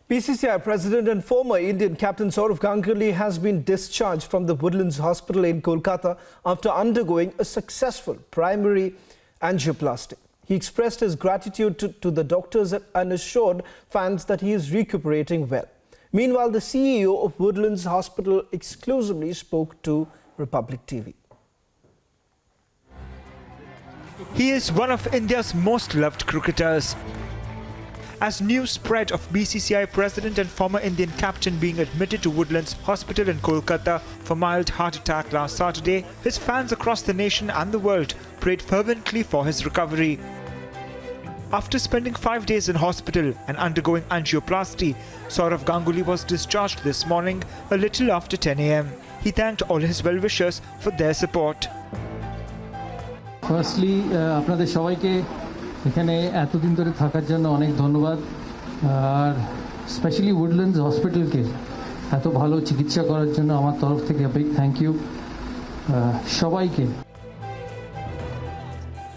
BCCI President and former Indian captain Sourav Ganguly has been discharged from the Woodlands Hospital in Kolkata after undergoing a successful primary angioplasty. He expressed his gratitude to the doctors and assured fans that he is recuperating well. Meanwhile, the CEO of Woodlands Hospital exclusively spoke to Republic TV. He is one of India's most loved cricketers. As news spread of BCCI president and former Indian captain being admitted to Woodlands Hospital in Kolkata for mild heart attack last Saturday, his fans across the nation and the world prayed fervently for his recovery. After spending 5 days in hospital and undergoing angioplasty, Sourav Ganguly was discharged this morning a little after 10 a.m. He thanked all his well-wishers for their support. Firstly, আপনাদের সবাইকে এখানে এতদিন ধরে থাকার জন্য অনেক ধন্যবাদ আর specially Woodlands হসপিটালকে এত ভালো চিকিৎসা করার জন্য আমার তরফ থেকে বিগ থ্যাংক ইউ সবাইকে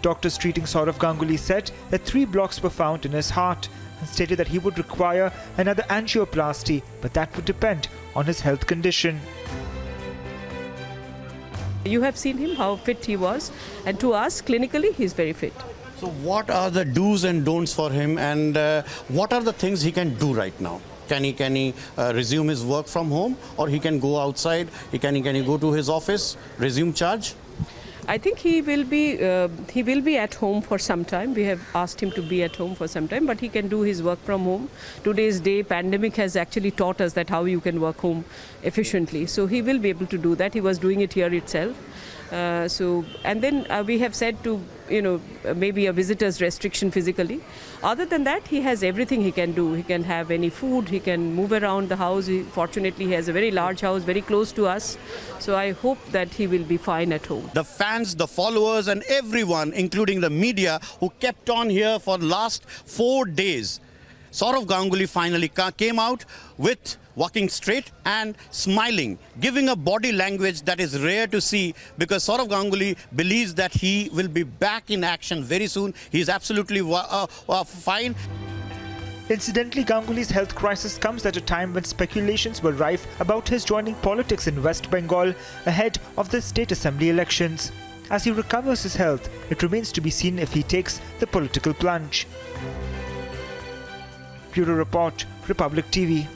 Doctors treating Sourav Ganguly said that 3 blocks were found in his heart and stated that he would require another angioplasty, but that would depend on his health condition. You have seen him, how fit he was, and to us, clinically, he's very fit. So what are the do's and don'ts for him, and what are the things he can do right now? Can he resume his work from home, or he can go outside? Can he go to his office, resume charge? I think he will be at home for some time. We have asked him to be at home for some time, but he can do his work from home. Today's day, pandemic has actually taught us that how you can work home efficiently. So he will be able to do that. He was doing it here itself. And then we have said to, maybe a visitor's restriction physically. Other than that, he has everything he can do. He can have any food, he can move around the house. Fortunately, he has a very large house, very close to us. So I hope that he will be fine at home. The fans, the followers, and everyone, including the media, who kept on here for the last 4 days, Sourav Ganguly finally came out with walking straight and smiling, giving a body language that is rare to see, because Sourav Ganguly believes that he will be back in action very soon. He is absolutely fine. Incidentally, Ganguly's health crisis comes at a time when speculations were rife about his joining politics in West Bengal ahead of the state assembly elections. As he recovers his health, it remains to be seen if he takes the political plunge. Bureau Report, Republic TV.